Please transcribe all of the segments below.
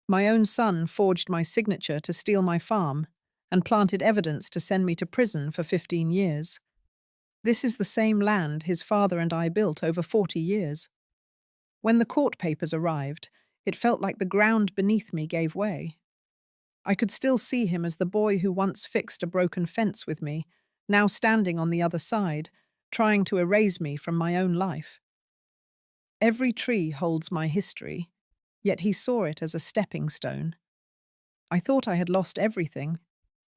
My own son forged my signature to steal my farm and planted evidence to send me to prison for 15 years. This is the same land his father and I built over 40 years. When the court papers arrived, it felt like the ground beneath me gave way. I could still see him as the boy who once fixed a broken fence with me, now standing on the other side, trying to erase me from my own life. Every tree holds my history, yet he saw it as a stepping stone. I thought I had lost everything,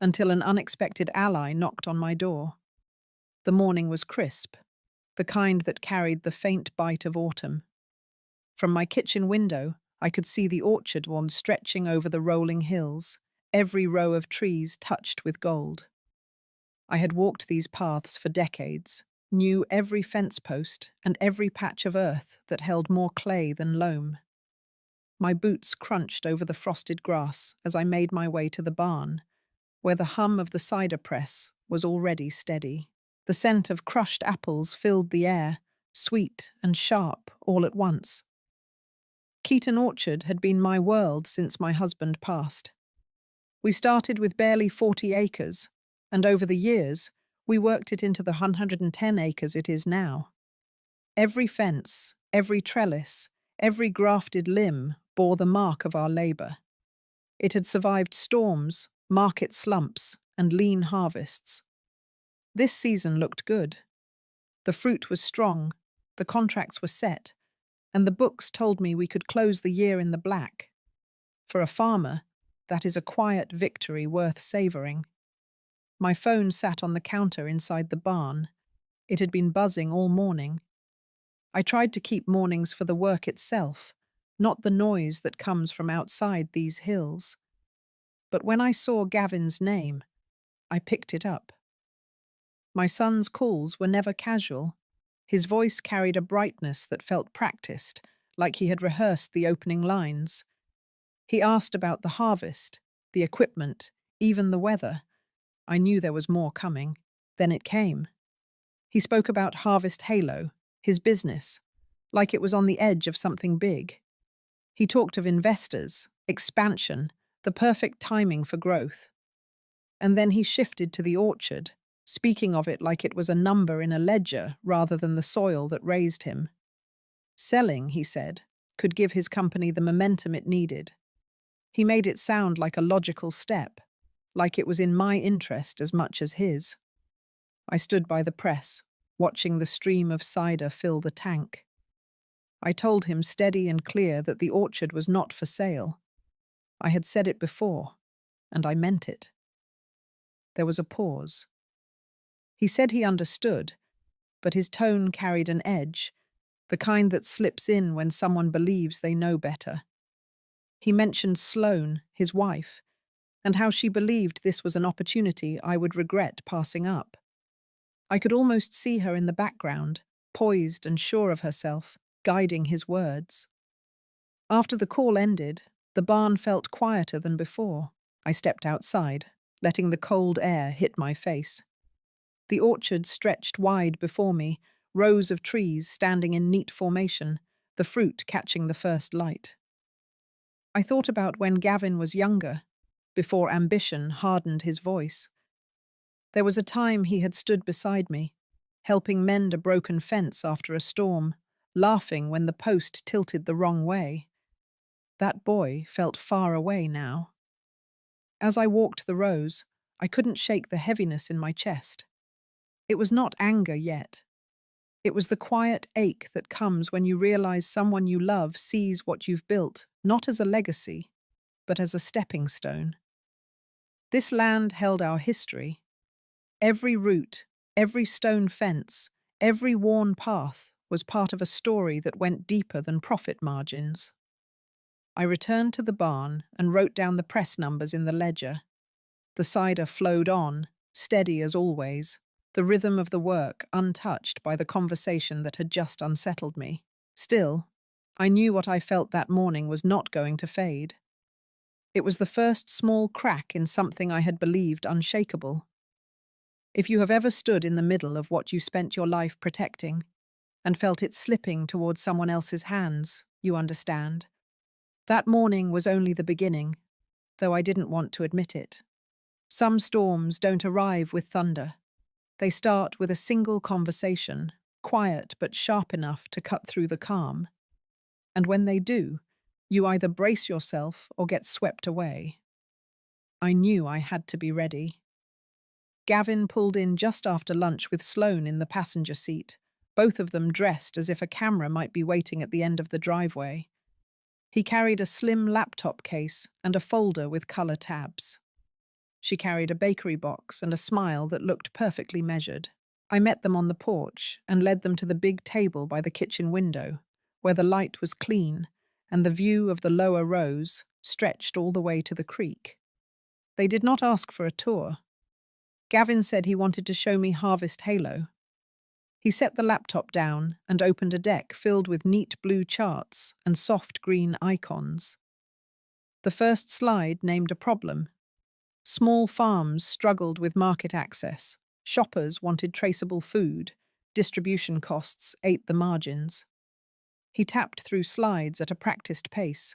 until an unexpected ally knocked on my door. The morning was crisp, the kind that carried the faint bite of autumn. From my kitchen window, I could see the orchard lawn stretching over the rolling hills, every row of trees touched with gold. I had walked these paths for decades, knew every fence post and every patch of earth that held more clay than loam. My boots crunched over the frosted grass as I made my way to the barn, where the hum of the cider press was already steady. The scent of crushed apples filled the air, sweet and sharp all at once. Keaton Orchard had been my world since my husband passed. We started with barely 40 acres, and over the years, we worked it into the 110 acres it is now. Every fence, every trellis, every grafted limb bore the mark of our labor. It had survived storms, market slumps, and lean harvests. This season looked good. The fruit was strong, the contracts were set, and the books told me we could close the year in the black. For a farmer, that is a quiet victory worth savoring. My phone sat on the counter inside the barn. It had been buzzing all morning. I tried to keep mornings for the work itself, not the noise that comes from outside these hills. But when I saw Gavin's name, I picked it up. My son's calls were never casual. His voice carried a brightness that felt practiced, like he had rehearsed the opening lines. He asked about the harvest, the equipment, even the weather. I knew there was more coming. Then it came. He spoke about Harvest Halo, his business, like it was on the edge of something big. He talked of investors, expansion, the perfect timing for growth. And then he shifted to the orchard, speaking of it like it was a number in a ledger rather than the soil that raised him. Selling, he said, could give his company the momentum it needed. He made it sound like a logical step, like it was in my interest as much as his. I stood by the press, watching the stream of cider fill the tank. I told him steady and clear that the orchard was not for sale. I had said it before, and I meant it. There was a pause. He said he understood, but his tone carried an edge, the kind that slips in when someone believes they know better. He mentioned Sloane, his wife, and how she believed this was an opportunity I would regret passing up. I could almost see her in the background, poised and sure of herself, guiding his words. After the call ended, the barn felt quieter than before. I stepped outside, letting the cold air hit my face. The orchard stretched wide before me, rows of trees standing in neat formation, the fruit catching the first light. I thought about when Gavin was younger, before ambition hardened his voice. There was a time he had stood beside me, helping mend a broken fence after a storm, laughing when the post tilted the wrong way. That boy felt far away now. As I walked the rows, I couldn't shake the heaviness in my chest. It was not anger yet. It was the quiet ache that comes when you realize someone you love sees what you've built, not as a legacy, but as a stepping stone. This land held our history. Every root, every stone fence, every worn path was part of a story that went deeper than profit margins. I returned to the barn and wrote down the press numbers in the ledger. The cider flowed on, steady as always, the rhythm of the work untouched by the conversation that had just unsettled me. Still, I knew what I felt that morning was not going to fade. It was the first small crack in something I had believed unshakable. If you have ever stood in the middle of what you spent your life protecting and felt it slipping towards someone else's hands, you understand. That morning was only the beginning, though I didn't want to admit it. Some storms don't arrive with thunder. They start with a single conversation, quiet but sharp enough to cut through the calm. And when they do, you either brace yourself or get swept away. I knew I had to be ready. Gavin pulled in just after lunch with Sloane in the passenger seat, both of them dressed as if a camera might be waiting at the end of the driveway. He carried a slim laptop case and a folder with colour tabs. She carried a bakery box and a smile that looked perfectly measured. I met them on the porch and led them to the big table by the kitchen window, where the light was clean and the view of the lower rows stretched all the way to the creek. They did not ask for a tour. Gavin said he wanted to show me Harvest Halo. He set the laptop down and opened a deck filled with neat blue charts and soft green icons. The first slide named a problem. Small farms struggled with market access. Shoppers wanted traceable food. Distribution costs ate the margins. He tapped through slides at a practiced pace.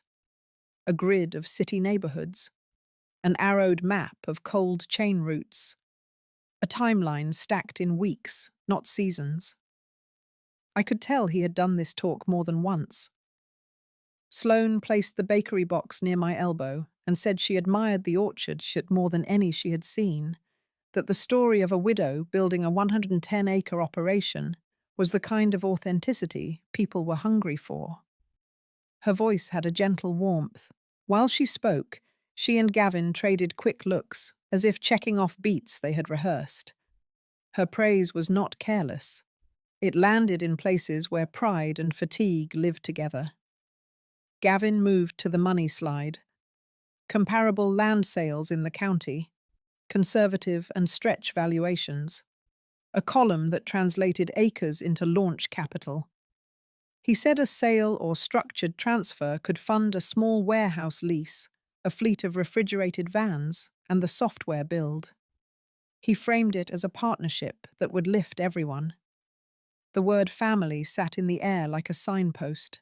A grid of city neighborhoods. An arrowed map of cold chain routes. A timeline stacked in weeks, not seasons. I could tell he had done this talk more than once. Sloane placed the bakery box near my elbow and said she admired the orchard more than any she had seen, that the story of a widow building a 110-acre operation was the kind of authenticity people were hungry for. Her voice had a gentle warmth. While she spoke, she and Gavin traded quick looks, as if checking off beats they had rehearsed. Her praise was not careless. It landed in places where pride and fatigue lived together. Gavin moved to the money slide. Comparable land sales in the county, conservative and stretch valuations, a column that translated acres into launch capital. He said a sale or structured transfer could fund a small warehouse lease, a fleet of refrigerated vans, and the software build. He framed it as a partnership that would lift everyone. The word family sat in the air like a signpost.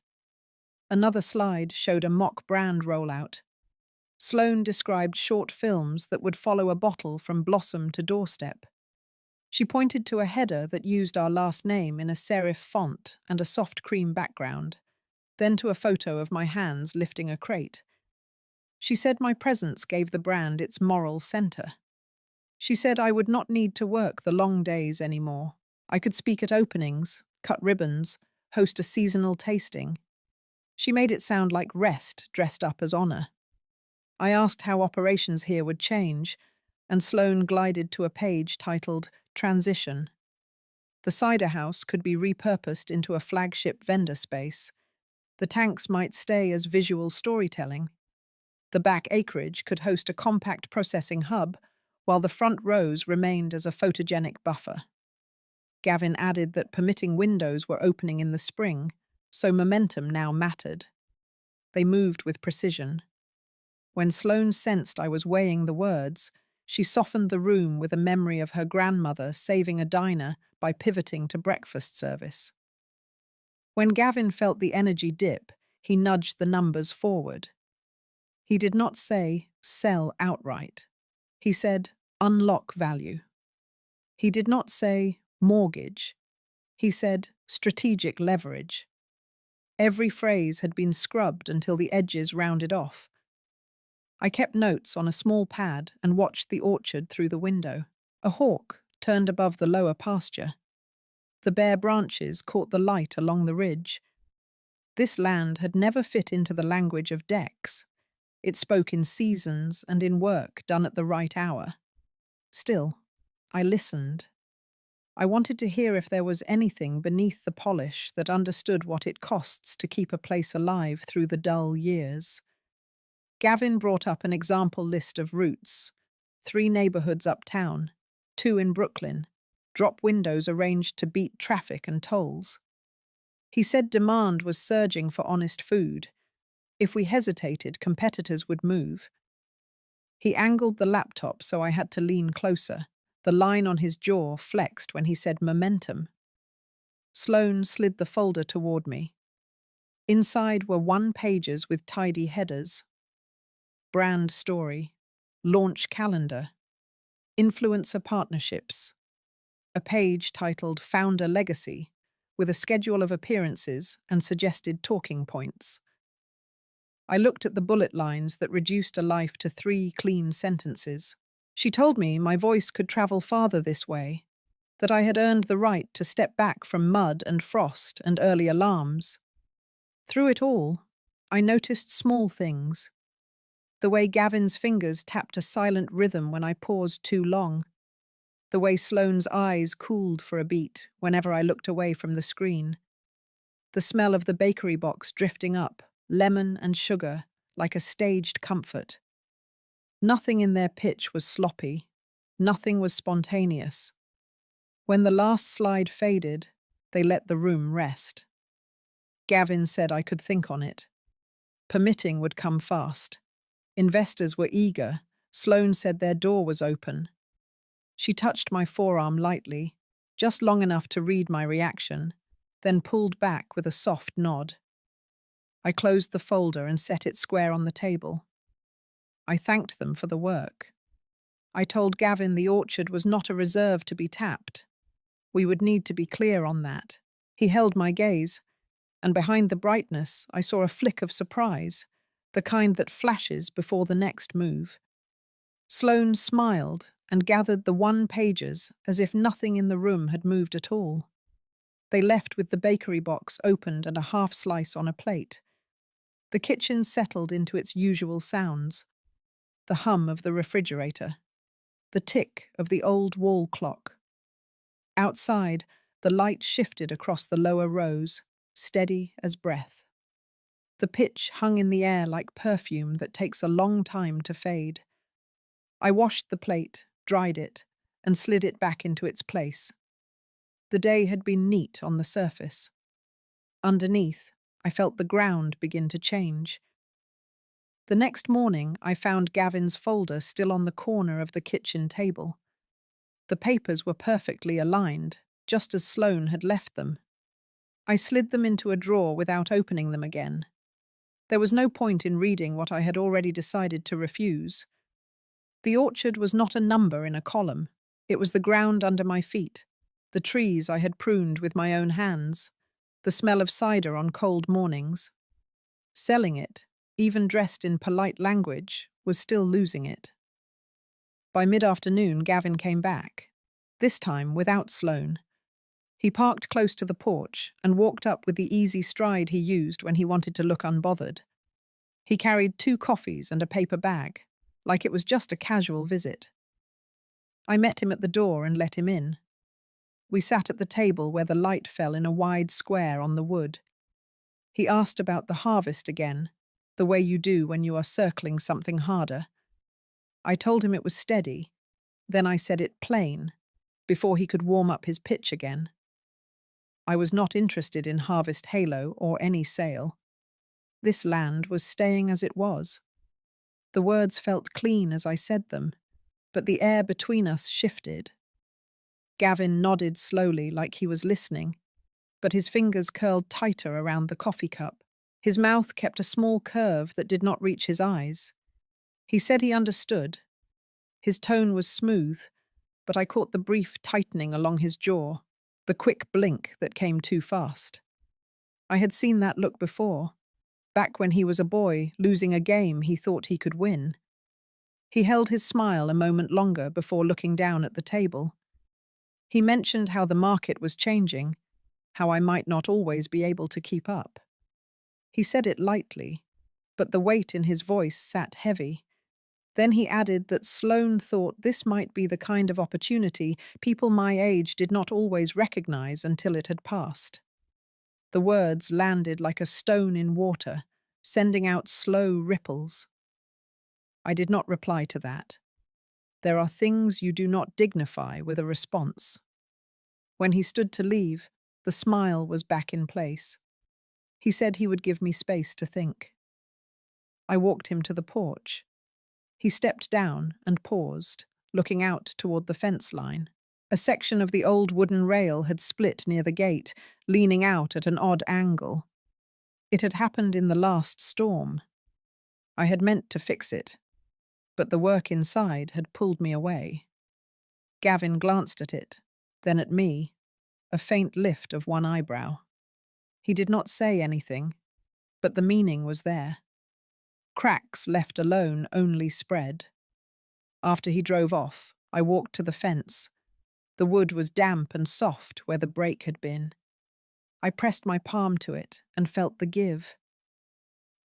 Another slide showed a mock brand rollout. Sloane described short films that would follow a bottle from blossom to doorstep. She pointed to a header that used our last name in a serif font and a soft cream background, then to a photo of my hands lifting a crate. She said my presence gave the brand its moral center. She said I would not need to work the long days anymore. I could speak at openings, cut ribbons, host a seasonal tasting. She made it sound like rest dressed up as honor. I asked how operations here would change, and Sloane glided to a page titled Transition. The cider house could be repurposed into a flagship vendor space. The tanks might stay as visual storytelling. The back acreage could host a compact processing hub, while the front rows remained as a photogenic buffer. Gavin added that permitting windows were opening in the spring, so momentum now mattered. They moved with precision. When Sloane sensed I was weighing the words, she softened the room with a memory of her grandmother saving a diner by pivoting to breakfast service. When Gavin felt the energy dip, he nudged the numbers forward. He did not say, sell outright. He said, unlock value. He did not say, mortgage. He said, strategic leverage. Every phrase had been scrubbed until the edges rounded off. I kept notes on a small pad and watched the orchard through the window. A hawk turned above the lower pasture. The bare branches caught the light along the ridge. This land had never fit into the language of decks. It spoke in seasons and in work done at the right hour. Still, I listened. I wanted to hear if there was anything beneath the polish that understood what it costs to keep a place alive through the dull years. Gavin brought up an example list of routes: 3 neighborhoods uptown, 2 in Brooklyn, drop windows arranged to beat traffic and tolls. He said demand was surging for honest food. If we hesitated, competitors would move. He angled the laptop so I had to lean closer. The line on his jaw flexed when he said momentum. Sloane slid the folder toward me. Inside were one-pagers with tidy headers: brand story, launch calendar, influencer partnerships, a page titled Founder Legacy, with a schedule of appearances and suggested talking points. I looked at the bullet lines that reduced a life to 3 clean sentences. She told me my voice could travel farther this way, that I had earned the right to step back from mud and frost and early alarms. Through it all, I noticed small things. The way Gavin's fingers tapped a silent rhythm when I paused too long. The way Sloane's eyes cooled for a beat whenever I looked away from the screen. The smell of the bakery box drifting up, lemon and sugar, like a staged comfort. Nothing in their pitch was sloppy. Nothing was spontaneous. When the last slide faded, they let the room rest. Gavin said I could think on it. Permitting would come fast. Investors were eager. Sloane said their door was open. She touched my forearm lightly, just long enough to read my reaction, then pulled back with a soft nod. I closed the folder and set it square on the table. I thanked them for the work. I told Gavin the orchard was not a reserve to be tapped. We would need to be clear on that. He held my gaze, and behind the brightness I saw a flick of surprise, the kind that flashes before the next move. Sloane smiled and gathered the one-pagers as if nothing in the room had moved at all. They left with the bakery box opened and a half slice on a plate. The kitchen settled into its usual sounds: the hum of the refrigerator, the tick of the old wall clock. Outside, the light shifted across the lower rows, steady as breath. The pitch hung in the air like perfume that takes a long time to fade. I washed the plate, dried it, and slid it back into its place. The day had been neat on the surface. Underneath, I felt the ground begin to change. The next morning, I found Gavin's folder still on the corner of the kitchen table. The papers were perfectly aligned, just as Sloane had left them. I slid them into a drawer without opening them again. There was no point in reading what I had already decided to refuse. The orchard was not a number in a column. It was the ground under my feet, the trees I had pruned with my own hands, the smell of cider on cold mornings. Selling it, even dressed in polite language, was still losing it. By mid-afternoon, Gavin came back, this time without Sloane. He parked close to the porch and walked up with the easy stride he used when he wanted to look unbothered. He carried 2 coffees and a paper bag, like it was just a casual visit. I met him at the door and let him in. We sat at the table where the light fell in a wide square on the wood. He asked about the harvest again, the way you do when you are circling something harder. I told him it was steady, then I said it plain, before he could warm up his pitch again. I was not interested in Harvest Halo or any sale. This land was staying as it was. The words felt clean as I said them, but the air between us shifted. Gavin nodded slowly like he was listening, but his fingers curled tighter around the coffee cup. His mouth kept a small curve that did not reach his eyes. He said he understood. His tone was smooth, but I caught the brief tightening along his jaw, the quick blink that came too fast. I had seen that look before, back when he was a boy, losing a game he thought he could win. He held his smile a moment longer before looking down at the table. He mentioned how the market was changing, how I might not always be able to keep up. He said it lightly, but the weight in his voice sat heavy. Then he added that Sloane thought this might be the kind of opportunity people my age did not always recognize until it had passed. The words landed like a stone in water, sending out slow ripples. I did not reply to that. There are things you do not dignify with a response. When he stood to leave, the smile was back in place. He said he would give me space to think. I walked him to the porch. He stepped down and paused, looking out toward the fence line. A section of the old wooden rail had split near the gate, leaning out at an odd angle. It had happened in the last storm. I had meant to fix it, but the work inside had pulled me away. Gavin glanced at it, then at me, a faint lift of one eyebrow. He did not say anything, but the meaning was there. Cracks left alone only spread. After he drove off, I walked to the fence. The wood was damp and soft where the break had been. I pressed my palm to it and felt the give.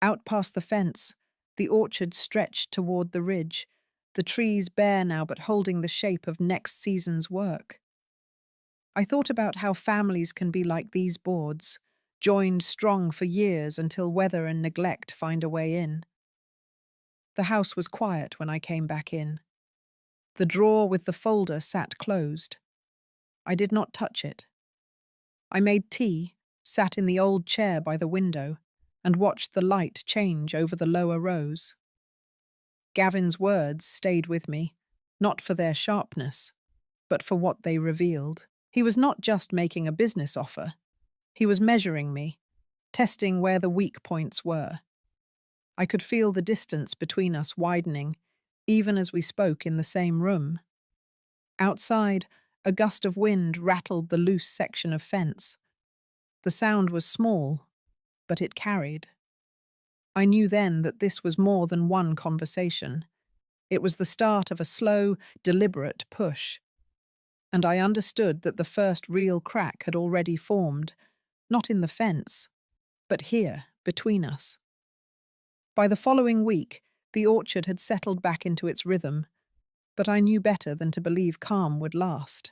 Out past the fence, the orchard stretched toward the ridge, the trees bare now but holding the shape of next season's work. I thought about how families can be like these boards, joined strong for years until weather and neglect find a way in. The house was quiet when I came back in. The drawer with the folder sat closed. I did not touch it. I made tea, sat in the old chair by the window, and watched the light change over the lower rows. Gavin's words stayed with me, not for their sharpness, but for what they revealed. He was not just making a business offer. He was measuring me, testing where the weak points were. I could feel the distance between us widening, even as we spoke in the same room. Outside, a gust of wind rattled the loose section of fence. The sound was small, but it carried. I knew then that this was more than one conversation. It was the start of a slow, deliberate push. And I understood that the first real crack had already formed, not in the fence, but here, between us. By the following week, the orchard had settled back into its rhythm, but I knew better than to believe calm would last.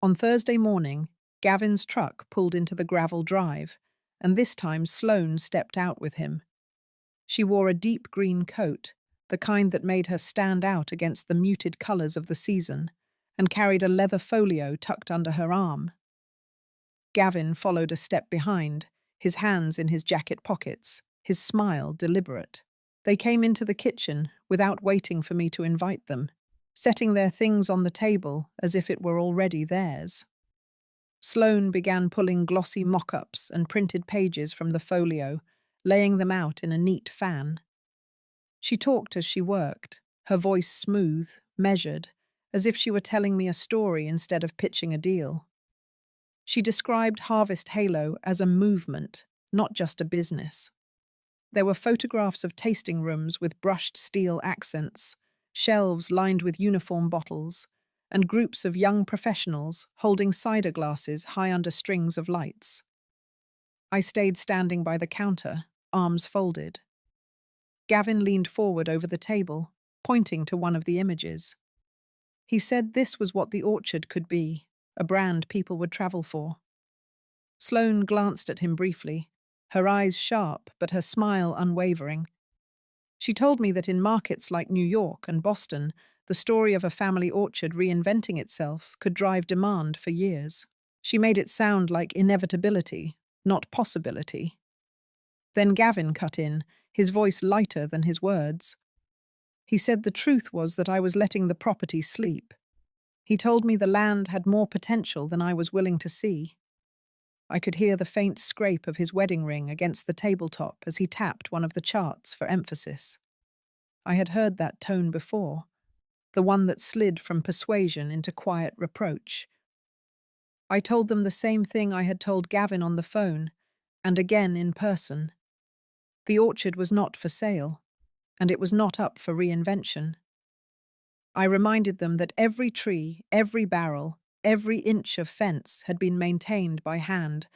On Thursday morning, Gavin's truck pulled into the gravel drive, and this time Sloane stepped out with him. She wore a deep green coat, the kind that made her stand out against the muted colours of the season, and carried a leather folio tucked under her arm. Gavin followed a step behind, his hands in his jacket pockets, his smile deliberate. They came into the kitchen without waiting for me to invite them, setting their things on the table as if it were already theirs. Sloane began pulling glossy mock-ups and printed pages from the folio, laying them out in a neat fan. She talked as she worked, her voice smooth, measured, as if she were telling me a story instead of pitching a deal. She described Harvest Halo as a movement, not just a business. There were photographs of tasting rooms with brushed steel accents, shelves lined with uniform bottles, and groups of young professionals holding cider glasses high under strings of lights. I stayed standing by the counter, arms folded. Gavin leaned forward over the table, pointing to one of the images. He said this was what the orchard could be, a brand people would travel for. Sloane glanced at him briefly, her eyes sharp but her smile unwavering. She told me that in markets like New York and Boston, the story of a family orchard reinventing itself could drive demand for years. She made it sound like inevitability, not possibility. Then Gavin cut in, his voice lighter than his words. He said the truth was that I was letting the property sleep. He told me the land had more potential than I was willing to see. I could hear the faint scrape of his wedding ring against the tabletop as he tapped one of the charts for emphasis. I had heard that tone before, the one that slid from persuasion into quiet reproach. I told them the same thing I had told Gavin on the phone, and again in person. The orchard was not for sale, and it was not up for reinvention. I reminded them that every tree, every barrel, every inch of fence had been maintained by hand,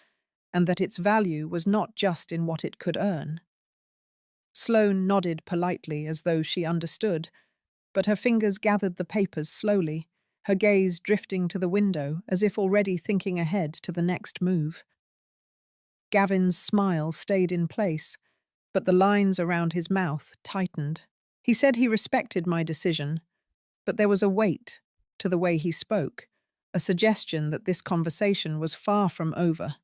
and that its value was not just in what it could earn. Sloane nodded politely as though she understood, but her fingers gathered the papers slowly, her gaze drifting to the window as if already thinking ahead to the next move. Gavin's smile stayed in place, but the lines around his mouth tightened. He said he respected my decision, but there was a weight to the way he spoke, a suggestion that this conversation was far from over.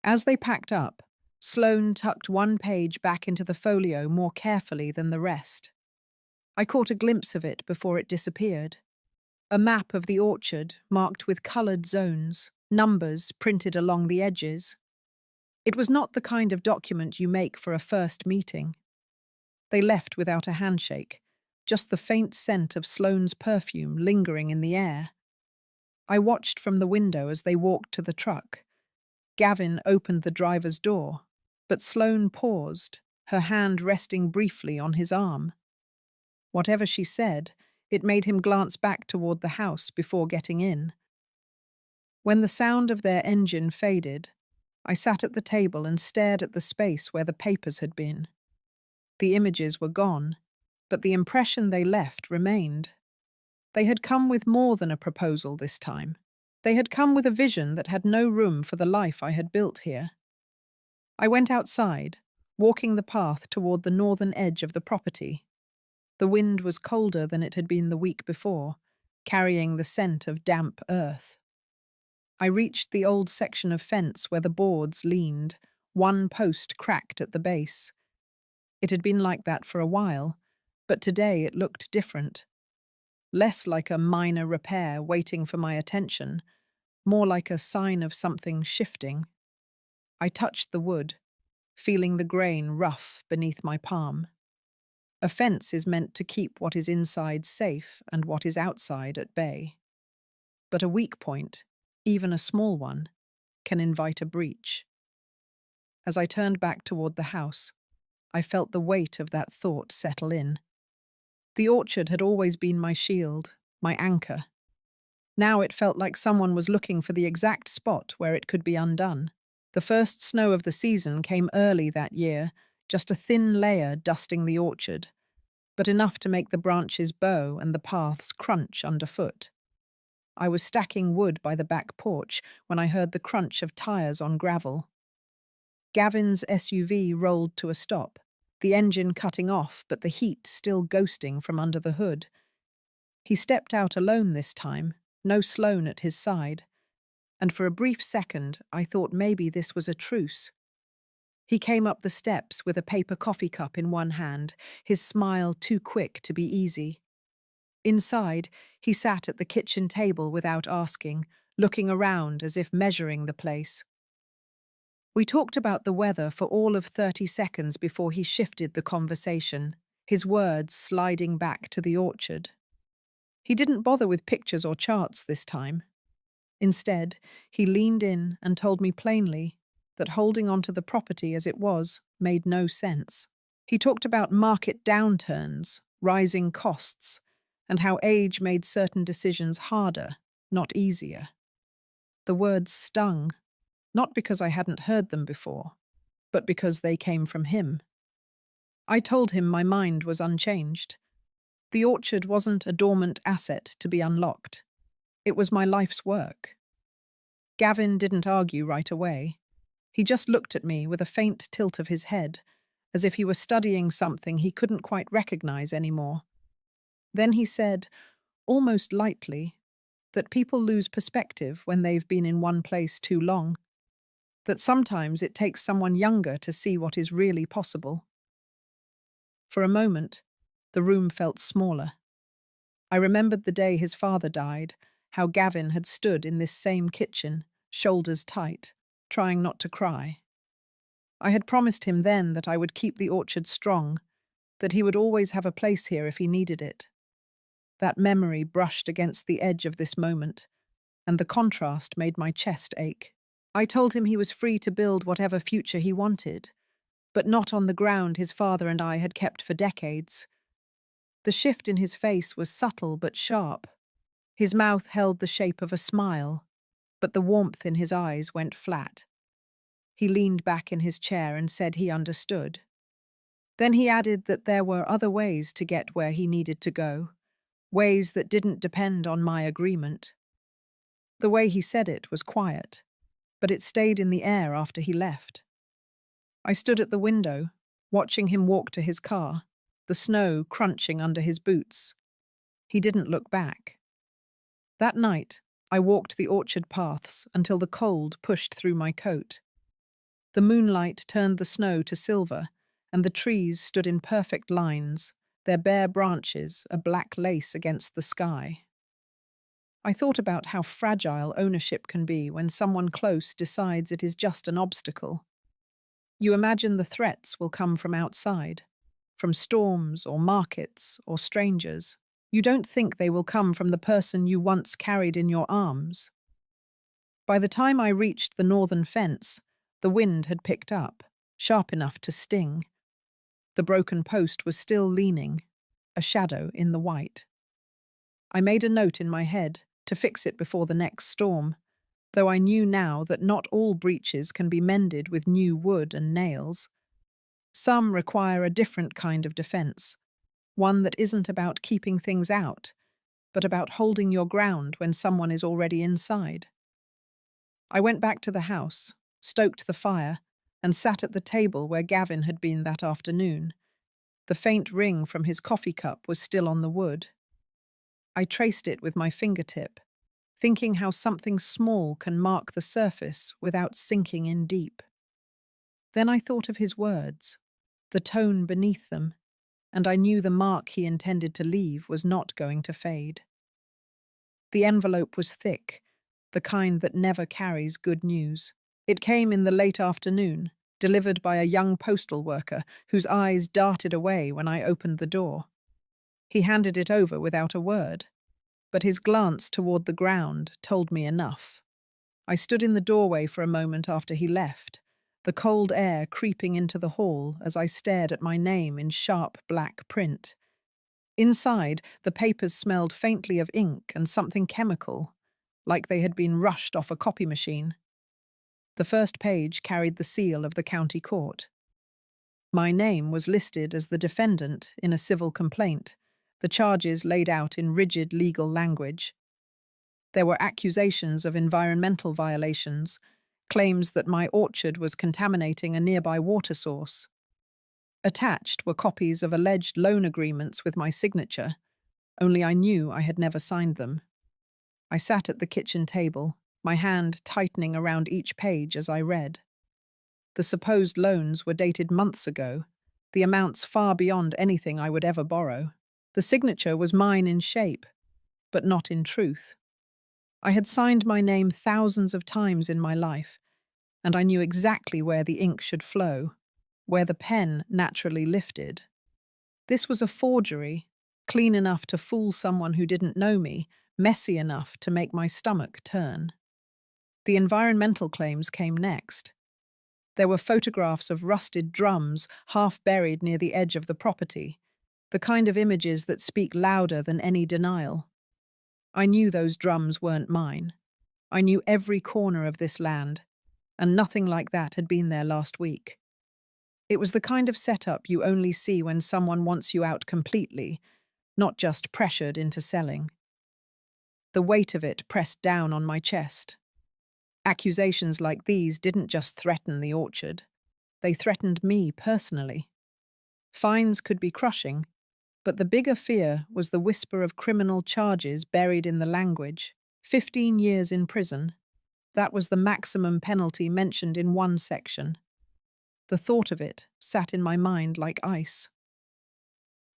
As they packed up, Sloane tucked one page back into the folio more carefully than the rest. I caught a glimpse of it before it disappeared. A map of the orchard marked with coloured zones, numbers printed along the edges. It was not the kind of document you make for a first meeting. They left without a handshake, just the faint scent of Sloane's perfume lingering in the air. I watched from the window as they walked to the truck. Gavin opened the driver's door, but Sloane paused, her hand resting briefly on his arm. Whatever she said, it made him glance back toward the house before getting in. When the sound of their engine faded, I sat at the table and stared at the space where the papers had been. The images were gone, but the impression they left remained. They had come with more than a proposal this time. They had come with a vision that had no room for the life I had built here. I went outside, walking the path toward the northern edge of the property. The wind was colder than it had been the week before, carrying the scent of damp earth. I reached the old section of fence where the boards leaned, one post cracked at the base. It had been like that for a while, but today it looked different. Less like a minor repair waiting for my attention, more like a sign of something shifting. I touched the wood, feeling the grain rough beneath my palm. A fence is meant to keep what is inside safe and what is outside at bay. But a weak point, even a small one, can invite a breach. As I turned back toward the house, I felt the weight of that thought settle in. The orchard had always been my shield, my anchor. Now it felt like someone was looking for the exact spot where it could be undone. The first snow of the season came early that year, just a thin layer dusting the orchard, but enough to make the branches bow and the paths crunch underfoot. I was stacking wood by the back porch when I heard the crunch of tires on gravel. Gavin's SUV rolled to a stop, the engine cutting off but the heat still ghosting from under the hood. He stepped out alone this time, no Sloane at his side, and for a brief second I thought maybe this was a truce. He came up the steps with a paper coffee cup in one hand, his smile too quick to be easy. Inside, he sat at the kitchen table without asking, looking around as if measuring the place. We talked about the weather for all of 30 seconds before he shifted the conversation, his words sliding back to the orchard. He didn't bother with pictures or charts this time. Instead, he leaned in and told me plainly that holding on to the property as it was made no sense. He talked about market downturns, rising costs, and how age made certain decisions harder, not easier. The words stung, not because I hadn't heard them before, but because they came from him. I told him my mind was unchanged. The orchard wasn't a dormant asset to be unlocked. It was my life's work. Gavin didn't argue right away. He just looked at me with a faint tilt of his head, as if he were studying something he couldn't quite recognize anymore. Then he said, almost lightly, that people lose perspective when they've been in one place too long, that sometimes it takes someone younger to see what is really possible. For a moment, the room felt smaller. I remembered the day his father died, how Gavin had stood in this same kitchen, shoulders tight, trying not to cry. I had promised him then that I would keep the orchard strong, that he would always have a place here if he needed it. That memory brushed against the edge of this moment, and the contrast made my chest ache. I told him he was free to build whatever future he wanted, but not on the ground his father and I had kept for decades. The shift in his face was subtle but sharp. His mouth held the shape of a smile, but the warmth in his eyes went flat. He leaned back in his chair and said he understood. Then he added that there were other ways to get where he needed to go, ways that didn't depend on my agreement. The way he said it was quiet, but it stayed in the air after he left. I stood at the window, watching him walk to his car, the snow crunching under his boots. He didn't look back. That night, I walked the orchard paths until the cold pushed through my coat. The moonlight turned the snow to silver, and the trees stood in perfect lines, their bare branches a black lace against the sky. I thought about how fragile ownership can be when someone close decides it is just an obstacle. You imagine the threats will come from outside, from storms or markets or strangers. You don't think they will come from the person you once carried in your arms. By the time I reached the northern fence, the wind had picked up, sharp enough to sting. The broken post was still leaning, a shadow in the white. I made a note in my head to fix it before the next storm, though I knew now that not all breaches can be mended with new wood and nails. Some require a different kind of defense, one that isn't about keeping things out, but about holding your ground when someone is already inside. I went back to the house, stoked the fire, and sat at the table where Gavin had been that afternoon. The faint ring from his coffee cup was still on the wood. I traced it with my fingertip, thinking how something small can mark the surface without sinking in deep. Then I thought of his words, the tone beneath them, and I knew the mark he intended to leave was not going to fade. The envelope was thick, the kind that never carries good news. It came in the late afternoon, delivered by a young postal worker whose eyes darted away when I opened the door. He handed it over without a word, but his glance toward the ground told me enough. I stood in the doorway for a moment after he left, the cold air creeping into the hall as I stared at my name in sharp black print. Inside, the papers smelled faintly of ink and something chemical, like they had been rushed off a copy machine. The first page carried the seal of the county court. My name was listed as the defendant in a civil complaint, the charges laid out in rigid legal language. There were accusations of environmental violations, claims that my orchard was contaminating a nearby water source. Attached were copies of alleged loan agreements with my signature, only I knew I had never signed them. I sat at the kitchen table, my hand tightening around each page as I read. The supposed loans were dated months ago, the amounts far beyond anything I would ever borrow. The signature was mine in shape, but not in truth. I had signed my name thousands of times in my life, and I knew exactly where the ink should flow, where the pen naturally lifted. This was a forgery, clean enough to fool someone who didn't know me, messy enough to make my stomach turn. The environmental claims came next. There were photographs of rusted drums half buried near the edge of the property, the kind of images that speak louder than any denial. I knew those drums weren't mine. I knew every corner of this land, and nothing like that had been there last week. It was the kind of setup you only see when someone wants you out completely, not just pressured into selling. The weight of it pressed down on my chest. Accusations like these didn't just threaten the orchard. They threatened me personally. Fines could be crushing, but the bigger fear was the whisper of criminal charges buried in the language. 15 years in prison. That was the maximum penalty mentioned in one section. The thought of it sat in my mind like ice.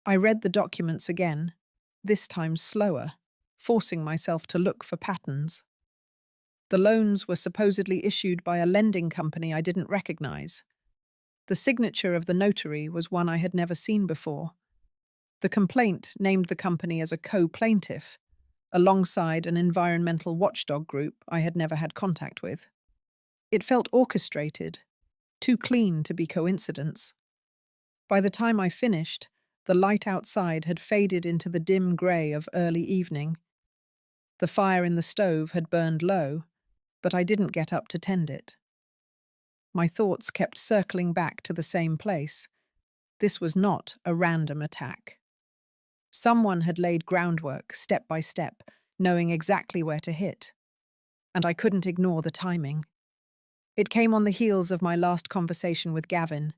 I read the documents again, this time slower, forcing myself to look for patterns. The loans were supposedly issued by a lending company I didn't recognize. The signature of the notary was one I had never seen before. The complaint named the company as a co-plaintiff, alongside an environmental watchdog group I had never had contact with. It felt orchestrated, too clean to be coincidence. By the time I finished, the light outside had faded into the dim grey of early evening. The fire in the stove had burned low, but I didn't get up to tend it. My thoughts kept circling back to the same place. This was not a random attack. Someone had laid groundwork, step by step, knowing exactly where to hit. And I couldn't ignore the timing. It came on the heels of my last conversation with Gavin,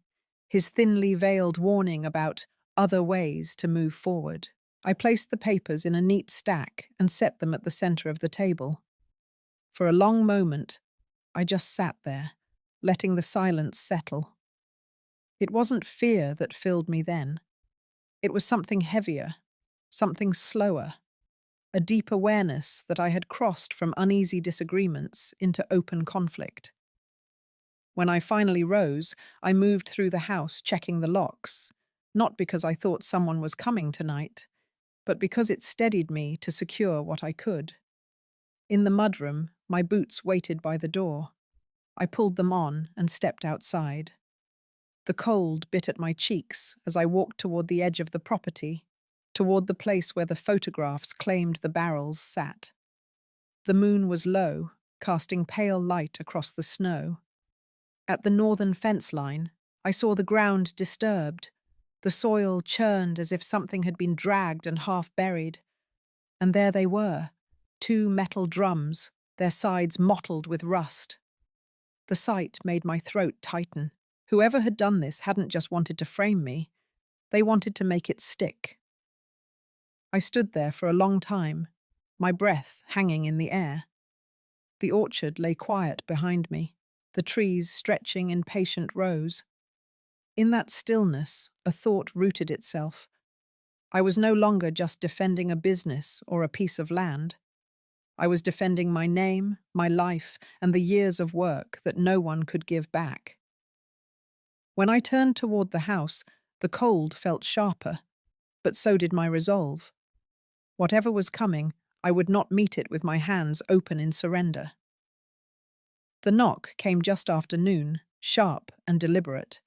his thinly veiled warning about other ways to move forward. I placed the papers in a neat stack and set them at the center of the table. For a long moment, I just sat there, letting the silence settle. It wasn't fear that filled me then. It was something heavier, something slower, a deep awareness that I had crossed from uneasy disagreements into open conflict. When I finally rose, I moved through the house checking the locks, not because I thought someone was coming tonight, but because it steadied me to secure what I could. In the mudroom, my boots waited by the door. I pulled them on and stepped outside. The cold bit at my cheeks as I walked toward the edge of the property, toward the place where the photographs claimed the barrels sat. The moon was low, casting pale light across the snow. At the northern fence line, I saw the ground disturbed. The soil churned as if something had been dragged and half buried. And there they were, two metal drums, their sides mottled with rust. The sight made my throat tighten. Whoever had done this hadn't just wanted to frame me, they wanted to make it stick. I stood there for a long time, my breath hanging in the air. The orchard lay quiet behind me, the trees stretching in patient rows. In that stillness, a thought rooted itself. I was no longer just defending a business or a piece of land. I was defending my name, my life, and the years of work that no one could give back. When I turned toward the house, the cold felt sharper, but so did my resolve. Whatever was coming, I would not meet it with my hands open in surrender. The knock came just after noon, sharp and deliberate.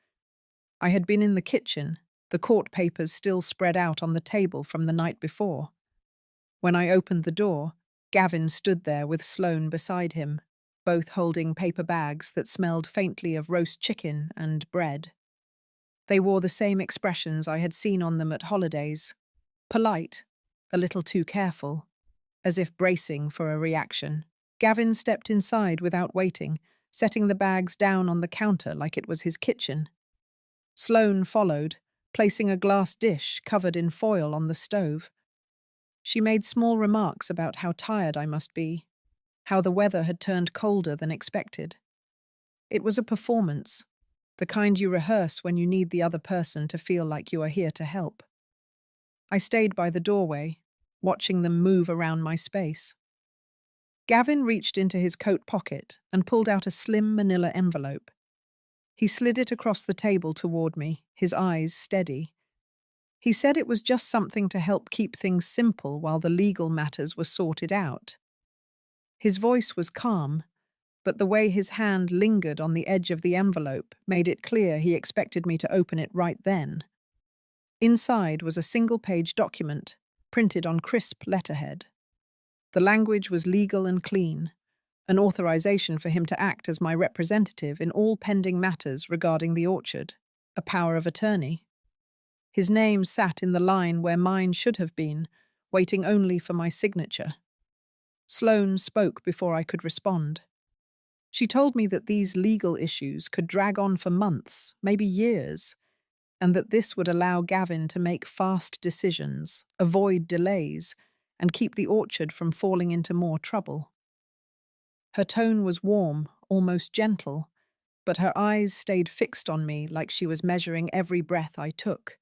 I had been in the kitchen, the court papers still spread out on the table from the night before. When I opened the door, Gavin stood there with Sloane beside him, both holding paper bags that smelled faintly of roast chicken and bread. They wore the same expressions I had seen on them at holidays, polite, a little too careful, as if bracing for a reaction. Gavin stepped inside without waiting, setting the bags down on the counter like it was his kitchen. Sloane followed, placing a glass dish covered in foil on the stove. She made small remarks about how tired I must be, how the weather had turned colder than expected. It was a performance, the kind you rehearse when you need the other person to feel like you are here to help. I stayed by the doorway, watching them move around my space. Gavin reached into his coat pocket and pulled out a slim manila envelope. He slid it across the table toward me, his eyes steady. He said it was just something to help keep things simple while the legal matters were sorted out. His voice was calm, but the way his hand lingered on the edge of the envelope made it clear he expected me to open it right then. Inside was a single-page document, printed on crisp letterhead. The language was legal and clean, an authorization for him to act as my representative in all pending matters regarding the orchard, a power of attorney. His name sat in the line where mine should have been, waiting only for my signature. Sloane spoke before I could respond. She told me that these legal issues could drag on for months, maybe years, and that this would allow Gavin to make fast decisions, avoid delays, and keep the orchard from falling into more trouble. Her tone was warm, almost gentle, but her eyes stayed fixed on me like she was measuring every breath I took.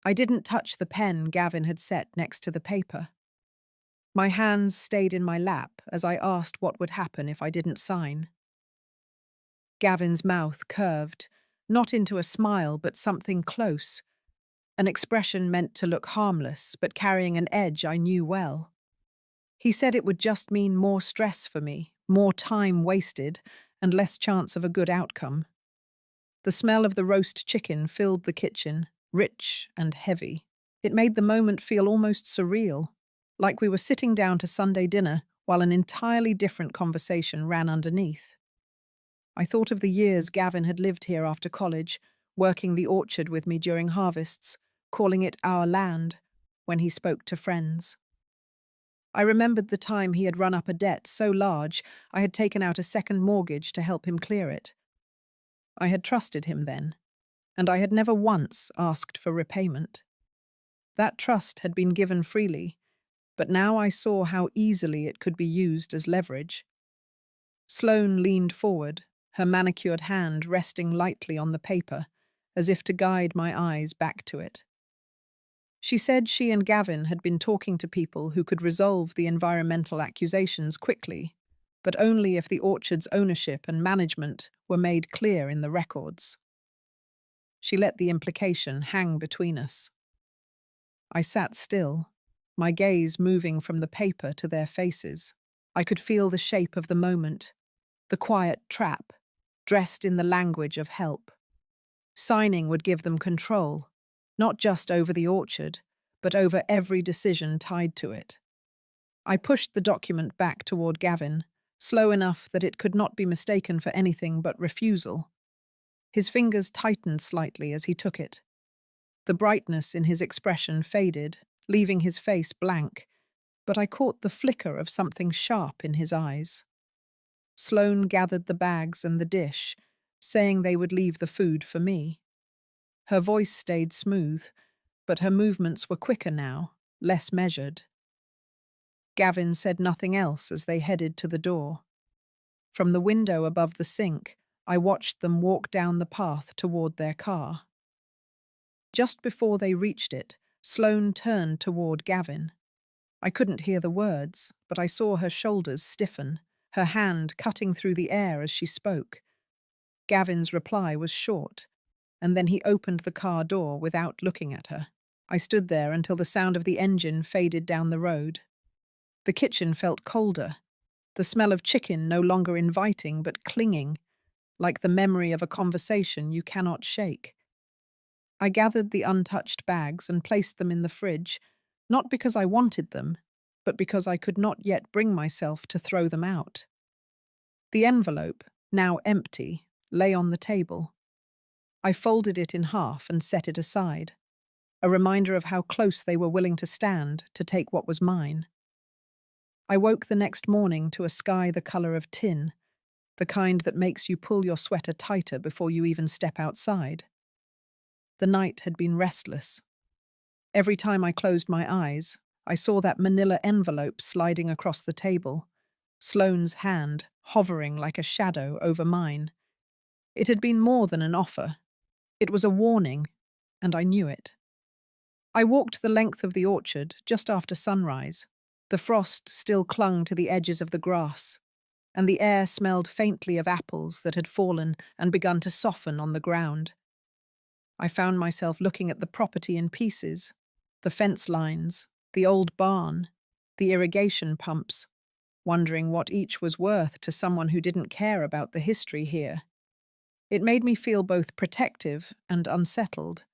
I didn't touch the pen Gavin had set next to the paper. My hands stayed in my lap as I asked what would happen if I didn't sign. Gavin's mouth curved, not into a smile but something close, an expression meant to look harmless but carrying an edge I knew well. He said it would just mean more stress for me, more time wasted, and less chance of a good outcome. The smell of the roast chicken filled the kitchen, rich and heavy. It made the moment feel almost surreal, like we were sitting down to Sunday dinner while an entirely different conversation ran underneath. I thought of the years Gavin had lived here after college, working the orchard with me during harvests, calling it our land when he spoke to friends. I remembered the time he had run up a debt so large I had taken out a second mortgage to help him clear it. I had trusted him then, and I had never once asked for repayment. That trust had been given freely, but now I saw how easily it could be used as leverage. Sloane leaned forward, her manicured hand resting lightly on the paper, as if to guide my eyes back to it. She said she and Gavin had been talking to people who could resolve the environmental accusations quickly, but only if the orchard's ownership and management were made clear in the records. She let the implication hang between us. I sat still, my gaze moving from the paper to their faces. I could feel the shape of the moment, the quiet trap, dressed in the language of help. Signing would give them control, not just over the orchard, but over every decision tied to it. I pushed the document back toward Gavin, slow enough that it could not be mistaken for anything but refusal. His fingers tightened slightly as he took it. The brightness in his expression faded, leaving his face blank, but I caught the flicker of something sharp in his eyes. Sloane gathered the bags and the dish, saying they would leave the food for me. Her voice stayed smooth, but her movements were quicker now, less measured. Gavin said nothing else as they headed to the door. From the window above the sink, I watched them walk down the path toward their car. Just before they reached it, Sloane turned toward Gavin. I couldn't hear the words, but I saw her shoulders stiffen, her hand cutting through the air as she spoke. Gavin's reply was short, and then he opened the car door without looking at her. I stood there until the sound of the engine faded down the road. The kitchen felt colder, the smell of chicken no longer inviting but clinging, like the memory of a conversation you cannot shake. I gathered the untouched bags and placed them in the fridge, not because I wanted them, but because I could not yet bring myself to throw them out. The envelope, now empty, lay on the table. I folded it in half and set it aside, a reminder of how close they were willing to stand to take what was mine. I woke the next morning to a sky the color of tin, the kind that makes you pull your sweater tighter before you even step outside. The night had been restless. Every time I closed my eyes, I saw that manila envelope sliding across the table, Sloane's hand hovering like a shadow over mine. It had been more than an offer. It was a warning, and I knew it. I walked the length of the orchard just after sunrise. The frost still clung to the edges of the grass, and the air smelled faintly of apples that had fallen and begun to soften on the ground. I found myself looking at the property in pieces, the fence lines, the old barn, the irrigation pumps, wondering what each was worth to someone who didn't care about the history here. It made me feel both protective and unsettled,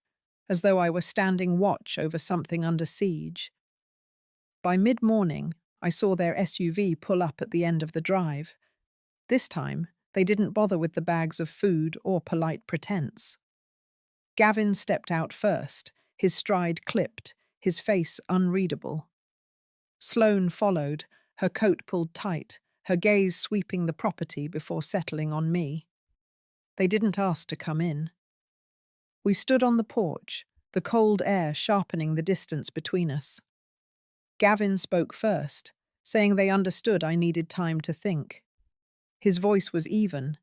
as though I were standing watch over something under siege. By mid-morning, I saw their SUV pull up at the end of the drive. This time, they didn't bother with the bags of food or polite pretense. Gavin stepped out first, his stride clipped, his face unreadable. Sloane followed, her coat pulled tight, her gaze sweeping the property before settling on me. They didn't ask to come in. We stood on the porch, the cold air sharpening the distance between us. Gavin spoke first, saying they understood I needed time to think. His voice was even,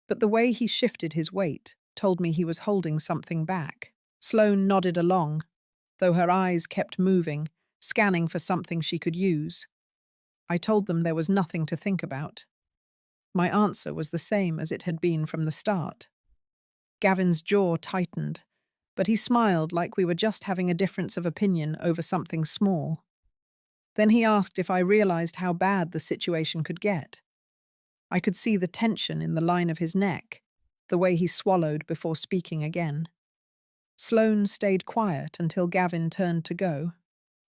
but the way he shifted his weight told me he was holding something back. Sloane nodded along, though her eyes kept moving, scanning for something she could use. I told them there was nothing to think about. My answer was the same as it had been from the start. Gavin's jaw tightened, but he smiled like we were just having a difference of opinion over something small. Then he asked if I realized how bad the situation could get. I could see the tension in the line of his neck, the way he swallowed before speaking again. Sloane stayed quiet until Gavin turned to go.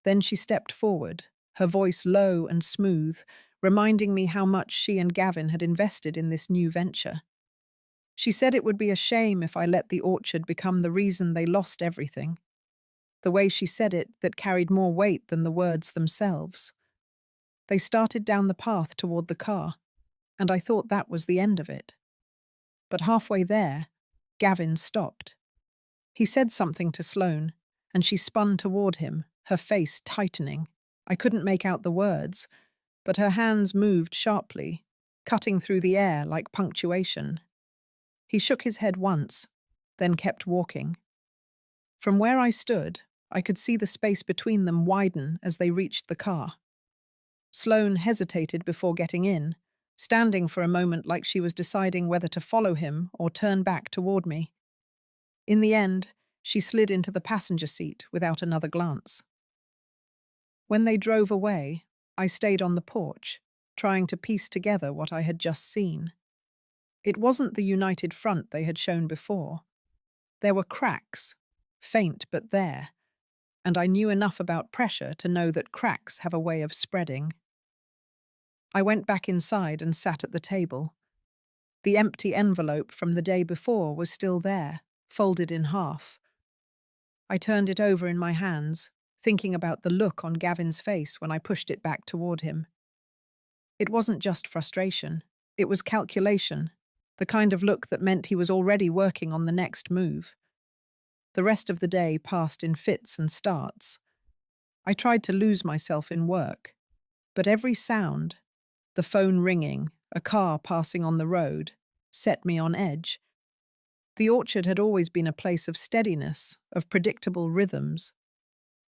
Then she stepped forward, her voice low and smooth, reminding me how much she and Gavin had invested in this new venture. She said it would be a shame if I let the orchard become the reason they lost everything. The way she said it that carried more weight than the words themselves. They started down the path toward the car, and I thought that was the end of it. But halfway there, Gavin stopped. He said something to Sloane, and she spun toward him, her face tightening. I couldn't make out the words, but her hands moved sharply, cutting through the air like punctuation. He shook his head once, then kept walking. From where I stood, I could see the space between them widen as they reached the car. Sloane hesitated before getting in, standing for a moment like she was deciding whether to follow him or turn back toward me. In the end, she slid into the passenger seat without another glance. When they drove away, I stayed on the porch, trying to piece together what I had just seen. It wasn't the united front they had shown before. There were cracks, faint but there, and I knew enough about pressure to know that cracks have a way of spreading. I went back inside and sat at the table. The empty envelope from the day before was still there, folded in half. I turned it over in my hands, thinking about the look on Gavin's face when I pushed it back toward him. It wasn't just frustration, it was calculation, the kind of look that meant he was already working on the next move. The rest of the day passed in fits and starts. I tried to lose myself in work, but every sound, the phone ringing, a car passing on the road, set me on edge. The orchard had always been a place of steadiness, of predictable rhythms.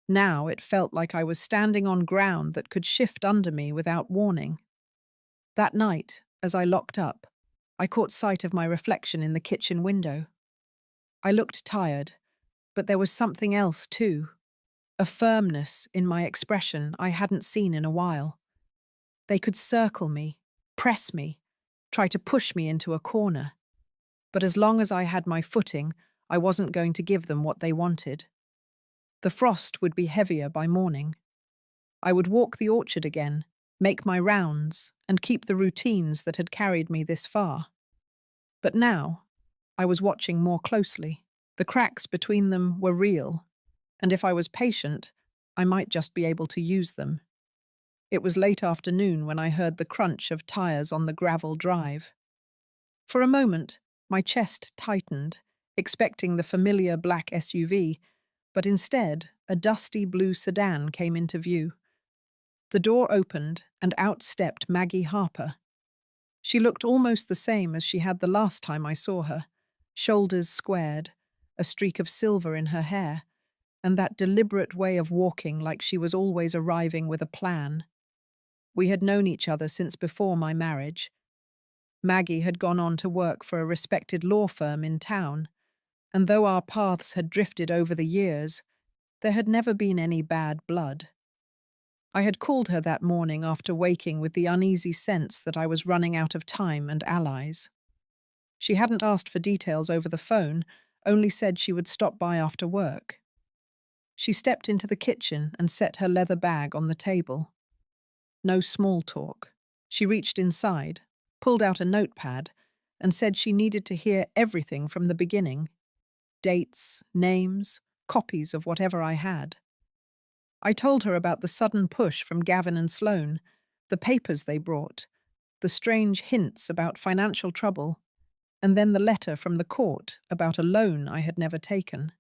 Now it felt like I was standing on ground that could shift under me without warning. That night, as I locked up, I caught sight of my reflection in the kitchen window. I looked tired, but there was something else too, a firmness in my expression I hadn't seen in a while. They could circle me, press me, try to push me into a corner. But as long as I had my footing, I wasn't going to give them what they wanted. The frost would be heavier by morning. I would walk the orchard again, make my rounds, and keep the routines that had carried me this far. But now, I was watching more closely. The cracks between them were real, and if I was patient, I might just be able to use them. It was late afternoon when I heard the crunch of tires on the gravel drive. For a moment, my chest tightened, expecting the familiar black SUV, but instead, a dusty blue sedan came into view. The door opened, and out stepped Maggie Harper. She looked almost the same as she had the last time I saw her, shoulders squared, a streak of silver in her hair, and that deliberate way of walking like she was always arriving with a plan. We had known each other since before my marriage. Maggie had gone on to work for a respected law firm in town, and though our paths had drifted over the years, there had never been any bad blood. I had called her that morning after waking with the uneasy sense that I was running out of time and allies. She hadn't asked for details over the phone, only said she would stop by after work. She stepped into the kitchen and set her leather bag on the table. No small talk. She reached inside, pulled out a notepad, and said she needed to hear everything from the beginning. Dates, names, copies of whatever I had. I told her about the sudden push from Gavin and Sloane, the papers they brought, the strange hints about financial trouble, and then the letter from the court about a loan I had never taken.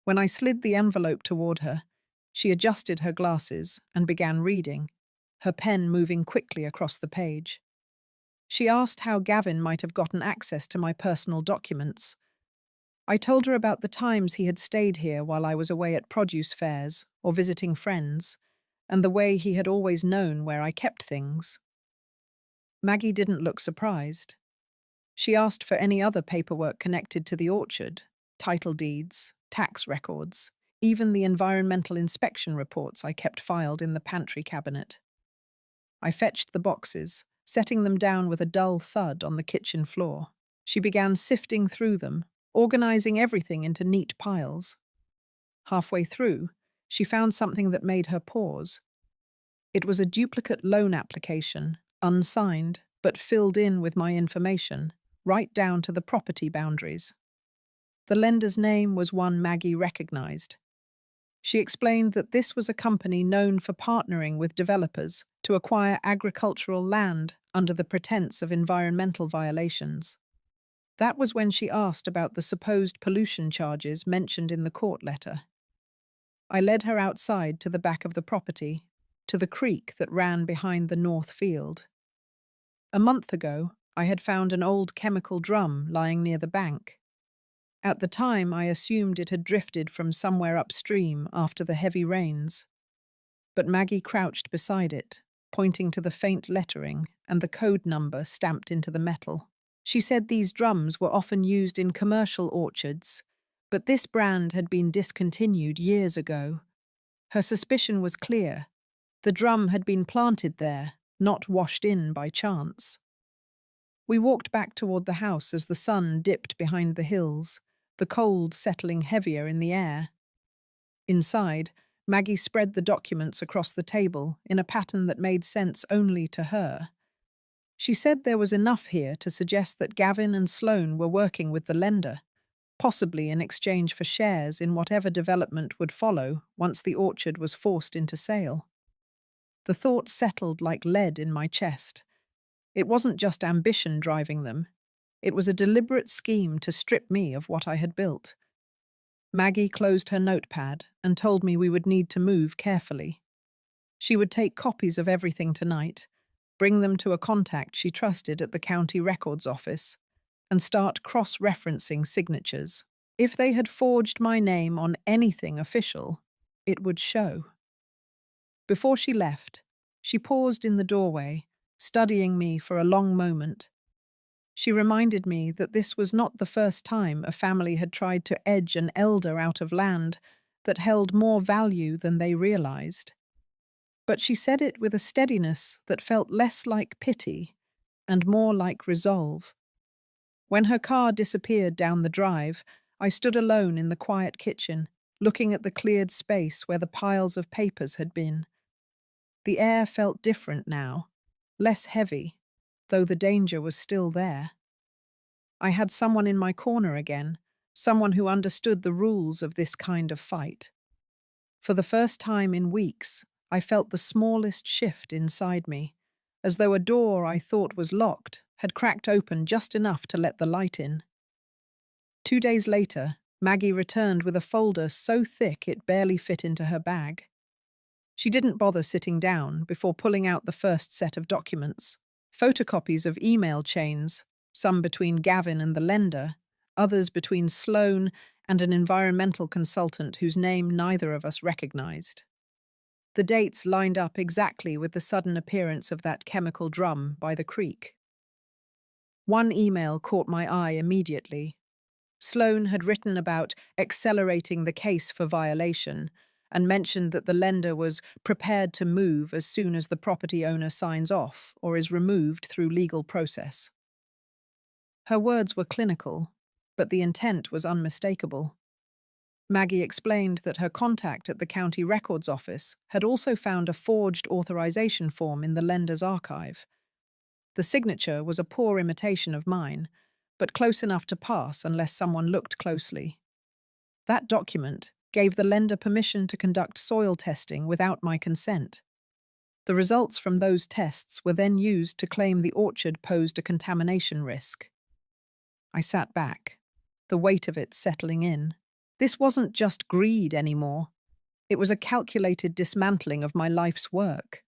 When I slid the envelope toward her, she adjusted her glasses and began reading, her pen moving quickly across the page. She asked how Gavin might have gotten access to my personal documents. I told her about the times he had stayed here while I was away at produce fairs or visiting friends, and the way he had always known where I kept things. Maggie didn't look surprised. She asked for any other paperwork connected to the orchard, title deeds, tax records, even the environmental inspection reports I kept filed in the pantry cabinet. I fetched the boxes, setting them down with a dull thud on the kitchen floor. She began sifting through them, organizing everything into neat piles. Halfway through, she found something that made her pause. It was a duplicate loan application, unsigned, but filled in with my information, right down to the property boundaries. The lender's name was one Maggie recognized. She explained that this was a company known for partnering with developers to acquire agricultural land under the pretense of environmental violations. That was when she asked about the supposed pollution charges mentioned in the court letter. I led her outside to the back of the property, to the creek that ran behind the north field. A month ago, I had found an old chemical drum lying near the bank. At the time, I assumed it had drifted from somewhere upstream after the heavy rains. But Maggie crouched beside it, pointing to the faint lettering and the code number stamped into the metal. She said these drums were often used in commercial orchards, but this brand had been discontinued years ago. Her suspicion was clear. The drum had been planted there, not washed in by chance. We walked back toward the house as the sun dipped behind the hills, the cold settling heavier in the air. Inside, Maggie spread the documents across the table in a pattern that made sense only to her. She said there was enough here to suggest that Gavin and Sloane were working with the lender, possibly in exchange for shares in whatever development would follow once the orchard was forced into sale. The thought settled like lead in my chest. It wasn't just ambition driving them. It was a deliberate scheme to strip me of what I had built. Maggie closed her notepad and told me we would need to move carefully. She would take copies of everything tonight, bring them to a contact she trusted at the county records office, and start cross-referencing signatures. If they had forged my name on anything official, it would show. Before she left, she paused in the doorway, studying me for a long moment. She reminded me that this was not the first time a family had tried to edge an elder out of land that held more value than they realized. But she said it with a steadiness that felt less like pity and more like resolve. When her car disappeared down the drive, I stood alone in the quiet kitchen, looking at the cleared space where the piles of papers had been. The air felt different now, less heavy, though the danger was still there. I had someone in my corner again, someone who understood the rules of this kind of fight. For the first time in weeks, I felt the smallest shift inside me, as though a door I thought was locked had cracked open just enough to let the light in. 2 days later, Maggie returned with a folder so thick it barely fit into her bag. She didn't bother sitting down before pulling out the first set of documents. Photocopies of email chains, some between Gavin and the lender, others between Sloane and an environmental consultant whose name neither of us recognized. The dates lined up exactly with the sudden appearance of that chemical drum by the creek. One email caught my eye immediately. Sloane had written about accelerating the case for violation and mentioned that the lender was prepared to move as soon as the property owner signs off or is removed through legal process. Her words were clinical, but the intent was unmistakable. Maggie explained that her contact at the county records office had also found a forged authorization form in the lender's archive. The signature was a poor imitation of mine, but close enough to pass unless someone looked closely. That document gave the lender permission to conduct soil testing without my consent. The results from those tests were then used to claim the orchard posed a contamination risk. I sat back, the weight of it settling in. This wasn't just greed anymore. It was a calculated dismantling of my life's work.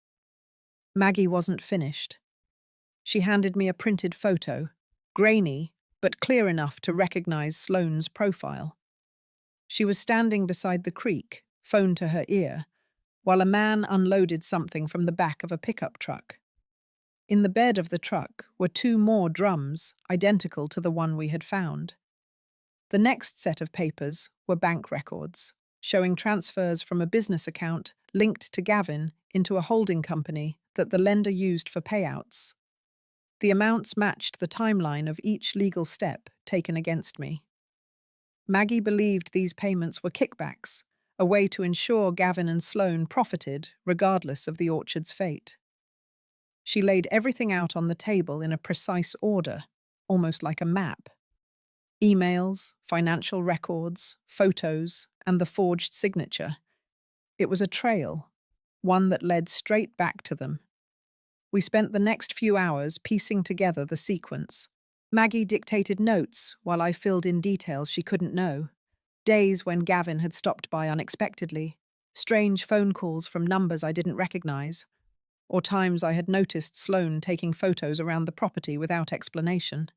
Maggie wasn't finished. She handed me a printed photo, grainy, but clear enough to recognize Sloane's profile. She was standing beside the creek, phone to her ear, while a man unloaded something from the back of a pickup truck. In the bed of the truck were 2 more drums, identical to the one we had found. The next set of papers were bank records, showing transfers from a business account linked to Gavin into a holding company that the lender used for payouts. The amounts matched the timeline of each legal step taken against me. Maggie believed these payments were kickbacks, a way to ensure Gavin and Sloane profited regardless of the orchard's fate. She laid everything out on the table in a precise order, almost like a map. Emails, financial records, photos, and the forged signature. It was a trail, one that led straight back to them. We spent the next few hours piecing together the sequence. Maggie dictated notes while I filled in details she couldn't know. Days when Gavin had stopped by unexpectedly, strange phone calls from numbers I didn't recognize, or times I had noticed Sloane taking photos around the property without explanation.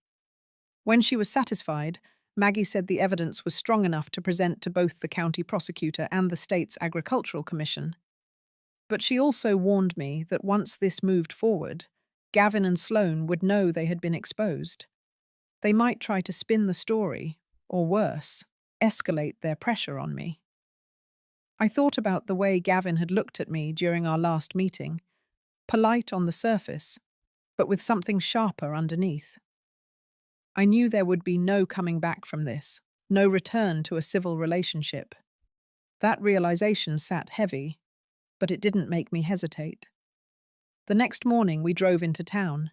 When she was satisfied, Maggie said the evidence was strong enough to present to both the county prosecutor and the state's agricultural commission. But she also warned me that once this moved forward, Gavin and Sloane would know they had been exposed. They might try to spin the story, or worse, escalate their pressure on me. I thought about the way Gavin had looked at me during our last meeting, polite on the surface, but with something sharper underneath. I knew there would be no coming back from this, no return to a civil relationship. That realization sat heavy, but it didn't make me hesitate. The next morning we drove into town.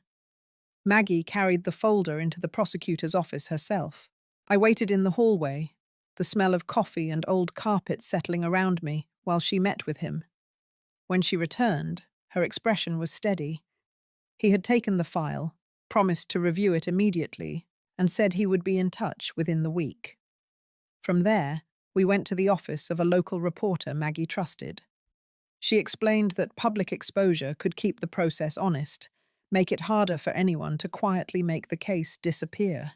Maggie carried the folder into the prosecutor's office herself. I waited in the hallway, the smell of coffee and old carpet settling around me while she met with him. When she returned, her expression was steady. He had taken the file, promised to review it immediately, and said he would be in touch within the week. From there, we went to the office of a local reporter Maggie trusted. She explained that public exposure could keep the process honest, make it harder for anyone to quietly make the case disappear.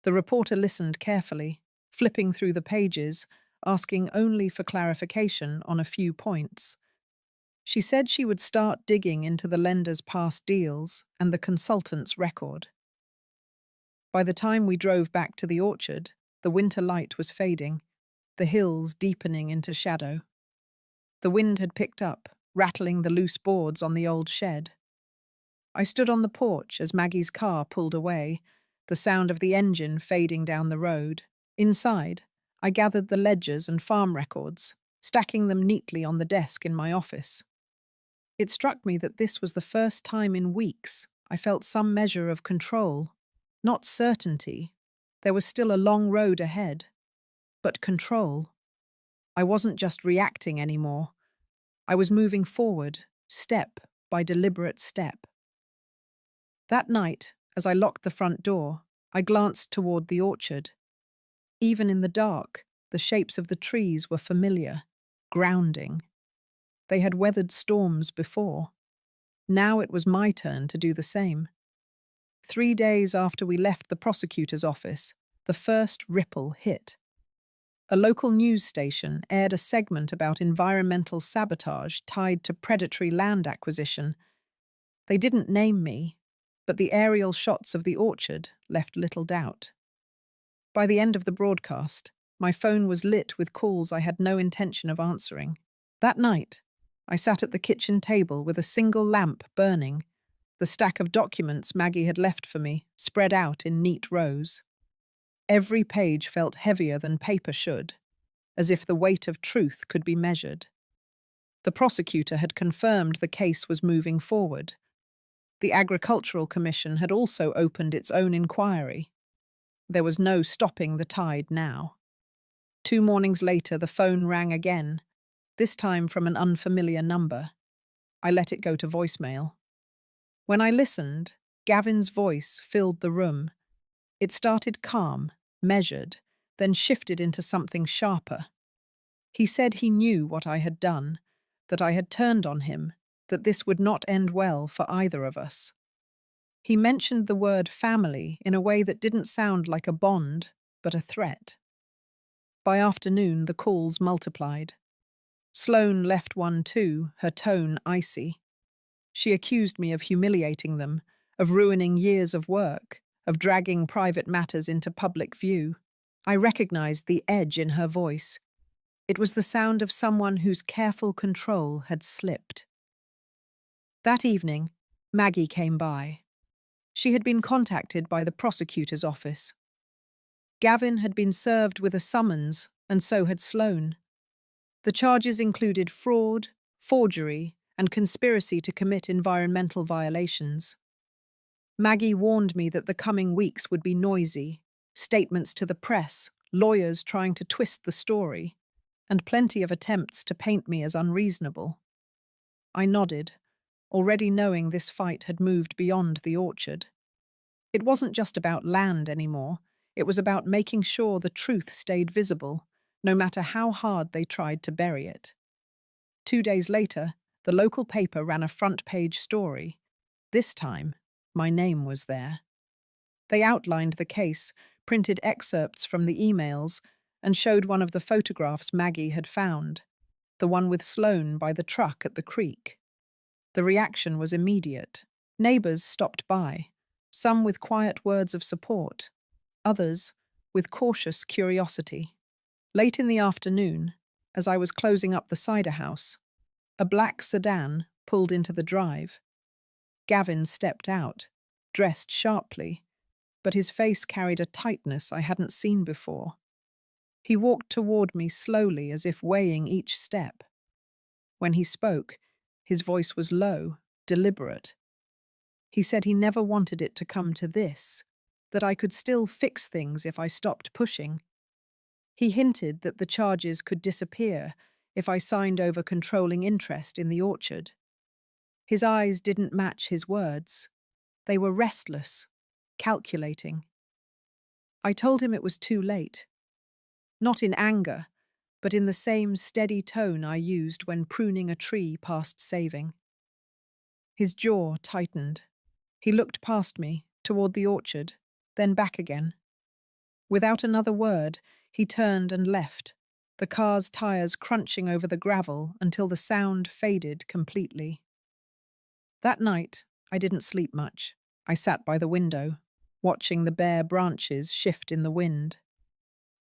The reporter listened carefully, flipping through the pages, asking only for clarification on a few points. She said she would start digging into the lender's past deals and the consultant's record. By the time we drove back to the orchard, the winter light was fading, the hills deepening into shadow. The wind had picked up, rattling the loose boards on the old shed. I stood on the porch as Maggie's car pulled away, the sound of the engine fading down the road. Inside, I gathered the ledgers and farm records, stacking them neatly on the desk in my office. It struck me that this was the first time in weeks I felt some measure of control, not certainty. There was still a long road ahead, but control. I wasn't just reacting anymore. I was moving forward, step by deliberate step. That night, as I locked the front door, I glanced toward the orchard. Even in the dark, the shapes of the trees were familiar, grounding. They had weathered storms before. Now it was my turn to do the same. 3 days after we left the prosecutor's office, the first ripple hit. A local news station aired a segment about environmental sabotage tied to predatory land acquisition. They didn't name me, but the aerial shots of the orchard left little doubt. By the end of the broadcast, my phone was lit with calls I had no intention of answering. That night, I sat at the kitchen table with a single lamp burning, the stack of documents Maggie had left for me spread out in neat rows. Every page felt heavier than paper should, as if the weight of truth could be measured. The prosecutor had confirmed the case was moving forward. The Agricultural Commission had also opened its own inquiry. There was no stopping the tide now. 2 mornings later, the phone rang again, this time from an unfamiliar number. I let it go to voicemail. When I listened, Gavin's voice filled the room. It started calm, measured, then shifted into something sharper. He said he knew what I had done, that I had turned on him, that this would not end well for either of us. He mentioned the word family in a way that didn't sound like a bond, but a threat. By afternoon, the calls multiplied. Sloane left one too, her tone icy. She accused me of humiliating them, of ruining years of work, of dragging private matters into public view. I recognized the edge in her voice. It was the sound of someone whose careful control had slipped. That evening, Maggie came by. She had been contacted by the prosecutor's office. Gavin had been served with a summons, and so had Sloane. The charges included fraud, forgery, and conspiracy to commit environmental violations. Maggie warned me that the coming weeks would be noisy, statements to the press, lawyers trying to twist the story, and plenty of attempts to paint me as unreasonable. I nodded, already knowing this fight had moved beyond the orchard. It wasn't just about land anymore, it was about making sure the truth stayed visible, no matter how hard they tried to bury it. 2 days later, the local paper ran a front-page story. This time, my name was there. They outlined the case, printed excerpts from the emails, and showed one of the photographs Maggie had found. the one with Sloane by the truck at the creek. The reaction was immediate. Neighbors stopped by, some with quiet words of support, others with cautious curiosity. Late in the afternoon, as I was closing up the cider house, a black sedan pulled into the drive. Gavin stepped out, dressed sharply, but his face carried a tightness I hadn't seen before. He walked toward me slowly, as if weighing each step. When he spoke, his voice was low, deliberate. He said he never wanted it to come to this, that I could still fix things if I stopped pushing. He hinted that the charges could disappear if I signed over controlling interest in the orchard. His eyes didn't match his words. They were restless, calculating. I told him it was too late. Not in anger, but in the same steady tone I used when pruning a tree past saving. His jaw tightened. He looked past me, toward the orchard, then back again. Without another word, he turned and left, the car's tires crunching over the gravel until the sound faded completely. That night, I didn't sleep much. I sat by the window, watching the bare branches shift in the wind.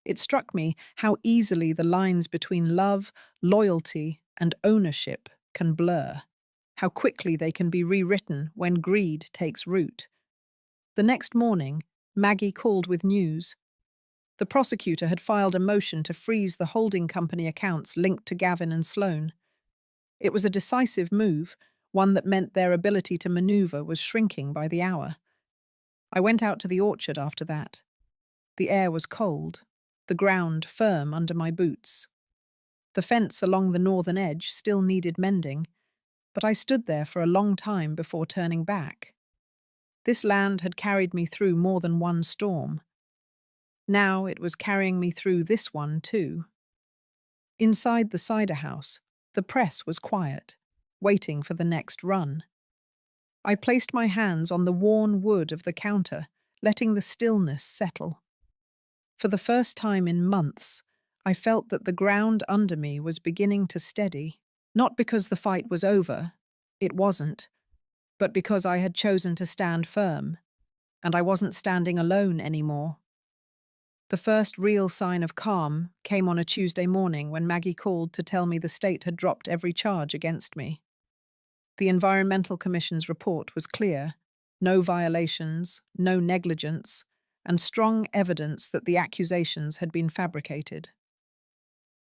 It struck me how easily the lines between love, loyalty, and ownership can blur, how quickly they can be rewritten when greed takes root. The next morning, Maggie called with news. The prosecutor had filed a motion to freeze the holding company accounts linked to Gavin and Sloane. It was a decisive move, one that meant their ability to maneuver was shrinking by the hour. I went out to the orchard after that. The air was cold, the ground firm under my boots. The fence along the northern edge still needed mending, but I stood there for a long time before turning back. This land had carried me through more than one storm. Now it was carrying me through this one too. Inside the cider house, the press was quiet, waiting for the next run. I placed my hands on the worn wood of the counter, letting the stillness settle. For the first time in months, I felt that the ground under me was beginning to steady, not because the fight was over, it wasn't, but because I had chosen to stand firm, and I wasn't standing alone anymore. The first real sign of calm came on a Tuesday morning when Maggie called to tell me the state had dropped every charge against me. The Environmental Commission's report was clear: no violations, no negligence, and strong evidence that the accusations had been fabricated.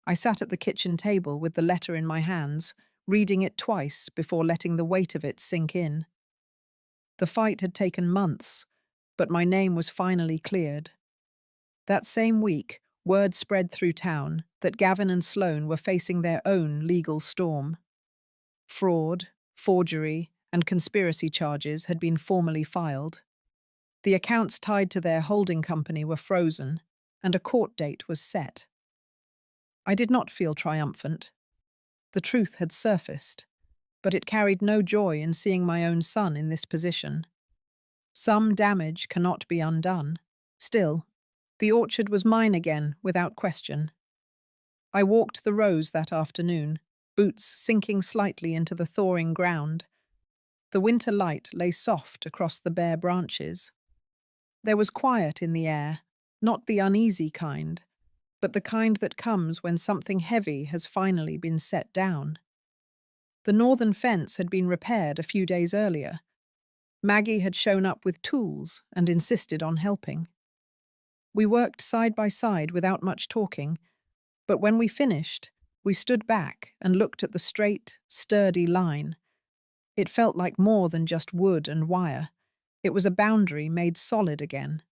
I sat at the kitchen table with the letter in my hands, reading it twice before letting the weight of it sink in. The fight had taken months, but my name was finally cleared. That same week, word spread through town that Gavin and Sloane were facing their own legal storm. Fraud, forgery, and conspiracy charges had been formally filed. The accounts tied to their holding company were frozen, and a court date was set. I did not feel triumphant. The truth had surfaced, but it carried no joy in seeing my own son in this position. Some damage cannot be undone. Still, the orchard was mine again, without question. I walked the rows that afternoon, boots sinking slightly into the thawing ground. The winter light lay soft across the bare branches. There was quiet in the air, not the uneasy kind, but the kind that comes when something heavy has finally been set down. The northern fence had been repaired a few days earlier. Maggie had shown up with tools and insisted on helping. We worked side by side without much talking, but when we finished, we stood back and looked at the straight, sturdy line. It felt like more than just wood and wire. It was a boundary made solid again.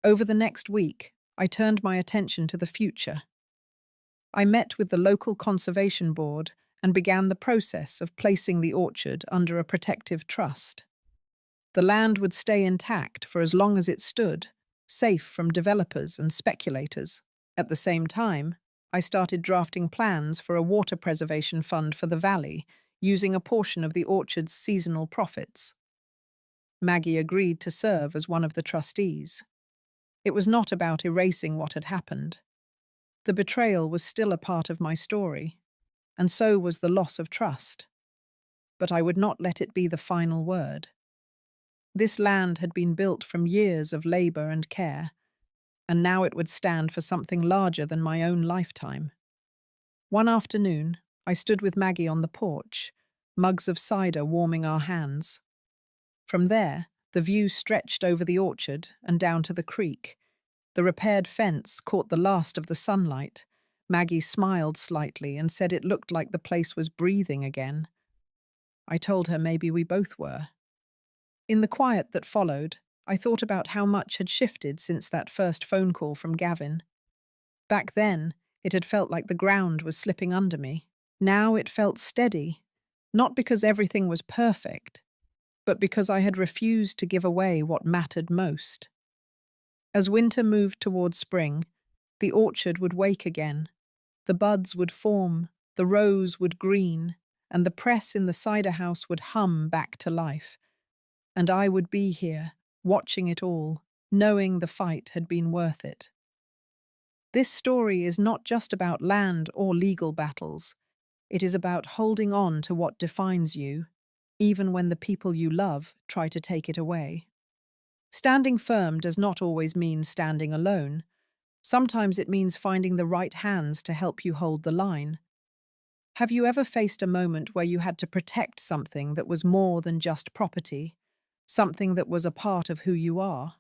Over the next week, I turned my attention to the future. I met with the local conservation board and began the process of placing the orchard under a protective trust. The land would stay intact for as long as it stood, safe from developers and speculators. At the same time, I started drafting plans for a water preservation fund for the valley, using a portion of the orchard's seasonal profits. Maggie agreed to serve as one of the trustees. It was not about erasing what had happened. The betrayal was still a part of my story. and so was the loss of trust. But I would not let it be the final word. This land had been built from years of labor and care, and now it would stand for something larger than my own lifetime. One afternoon, I stood with Maggie on the porch, mugs of cider warming our hands. From there, the view stretched over the orchard and down to the creek. The repaired fence caught the last of the sunlight. Maggie smiled slightly and said it looked like the place was breathing again. I told her maybe we both were. In the quiet that followed, I thought about how much had shifted since that first phone call from Gavin. Back then, it had felt like the ground was slipping under me. Now it felt steady, not because everything was perfect, but because I had refused to give away what mattered most. As winter moved toward spring, the orchard would wake again. The buds would form, the rows would green, and the press in the cider house would hum back to life. And I would be here, watching it all, knowing the fight had been worth it. This story is not just about land or legal battles. It is about holding on to what defines you, even when the people you love try to take it away. Standing firm does not always mean standing alone. Sometimes it means finding the right hands to help you hold the line. Have you ever faced a moment where you had to protect something that was more than just property, something that was a part of who you are?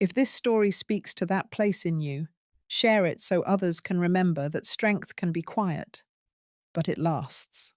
If this story speaks to that place in you, share it so others can remember that strength can be quiet, but it lasts.